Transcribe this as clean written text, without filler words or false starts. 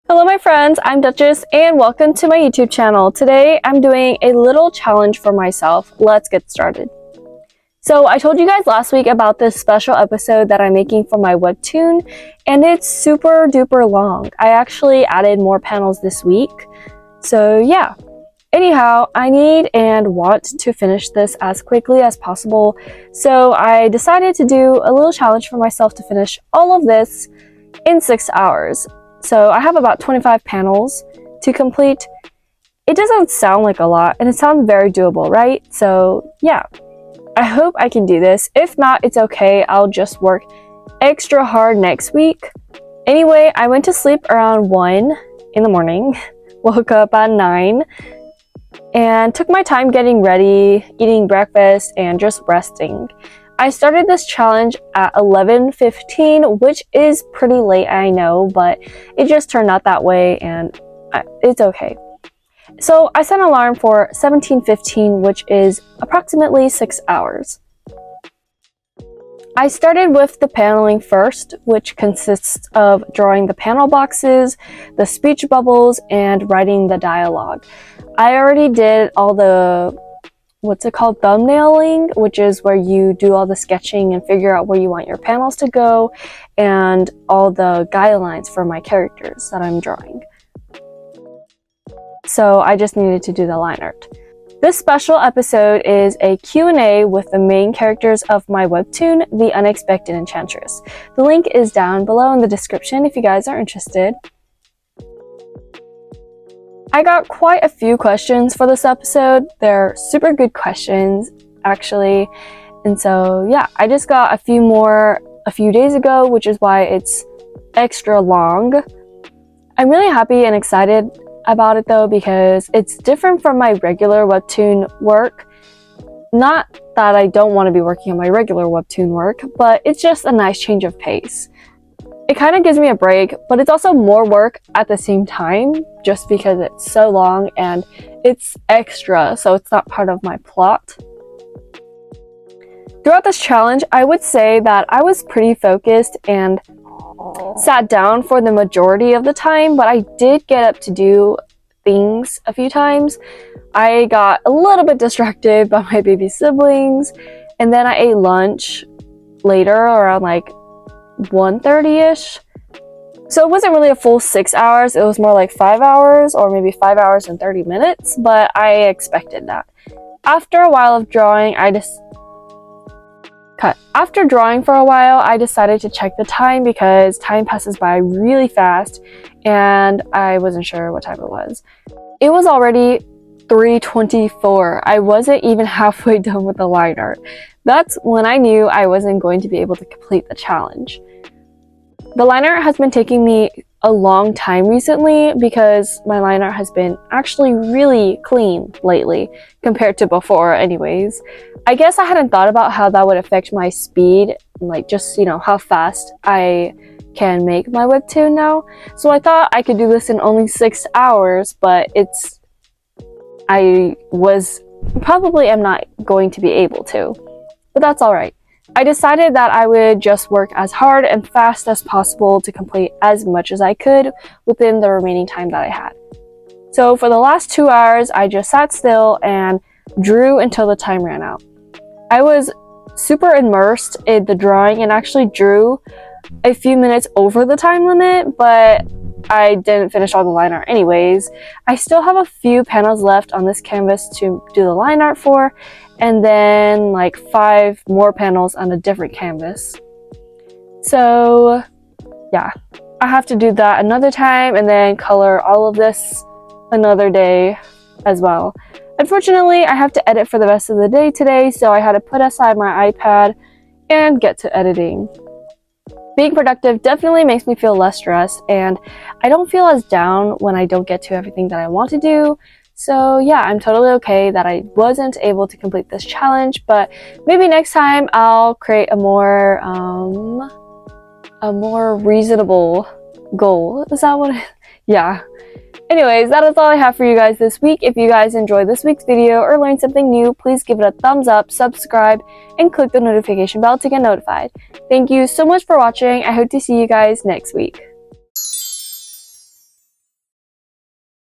Hello my friends, I'm Duchess and welcome to my YouTube channel. Today I'm doing a little challenge for myself. Let's get started. So I told you guys last week about this special episode that I'm making for my webtoon, and it's super duper long. I actually added more panels this week. So yeah. Anyhow, I need and want to finish this as quickly as possible. So I decided to do a little challenge for myself to finish all of this in 6 hours. So I have about 25 panels to complete. It doesn't sound like a lot and it sounds very doable, right? So yeah, I hope I can do this. If not, it's okay. I'll just work extra hard next week. Anyway, I went to sleep around 1 in the morning, woke up at 9, and took my time getting ready, eating breakfast, and just resting. I started this challenge at 11:15, which is pretty late, I know, but it just turned out that way and it's okay. So I set an alarm for 17:15, which is approximately 6 hours. I started with the paneling first, which consists of drawing the panel boxes, the speech bubbles, and writing the dialogue. I already did all the thumbnailing, which is where you do all the sketching and figure out where you want your panels to go, and all the guidelines for my characters that I'm drawing. So I just needed to do the line art. This special episode is a Q&A with the main characters of my webtoon, The Unexpected Enchantress. The link is down below in the description if you guys are interested. I got quite a few questions for this episode. They're super good questions, actually. And so, yeah, I just got a few more a few days ago, which is why it's extra long. I'm really happy and excited about it though, because it's different from my regular webtoon work. Not that I don't want to be working on my regular webtoon work, but it's just a nice change of pace. It kind of gives me a break, but it's also more work at the same time, just because it's so long and it's extra, so it's not part of my plot. Throughout this challenge, I would say that I was pretty focused and sat down for the majority of the time, but I did get up to do things a few times. I got a little bit distracted by my baby siblings, and then I ate lunch later around like 1:30ish. So it wasn't really a full 6 hours, it was more like 5 hours or maybe 5 hours and 30 minutes, but I expected that. After a while of drawing, After drawing for a while, I decided to check the time because time passes by really fast and I wasn't sure what time it was. It was already 3:24. I wasn't even halfway done with the line art. That's when I knew I wasn't going to be able to complete the challenge. The line art has been taking me a long time recently because my line art has been actually really clean lately compared to before anyways. I guess I hadn't thought about how that would affect my speed, like just, how fast I can make my webtoon now. So I thought I could do this in only 6 hours, but I am not going to be able to, but that's alright. I decided that I would just work as hard and fast as possible to complete as much as I could within the remaining time that I had. So for the last 2 hours, I just sat still and drew until the time ran out. I was super immersed in the drawing and actually drew a few minutes over the time limit, but I didn't finish all the line art anyways. I still have a few panels left on this canvas to do the line art for, and then like 5 more panels on a different canvas. So yeah, I have to do that another time and then color all of this another day as well. Unfortunately, I have to edit for the rest of the day today, so I had to put aside my iPad and get to editing. Being productive definitely makes me feel less stressed, and I don't feel as down when I don't get to everything that I want to do. So yeah, I'm totally okay that I wasn't able to complete this challenge, but maybe next time I'll create a more reasonable goal. Is that what yeah. Anyways, that is all I have for you guys this week. If you guys enjoyed this week's video or learned something new, please give it a thumbs up, subscribe, and click the notification bell to get notified. Thank you so much for watching. I hope to see you guys next week.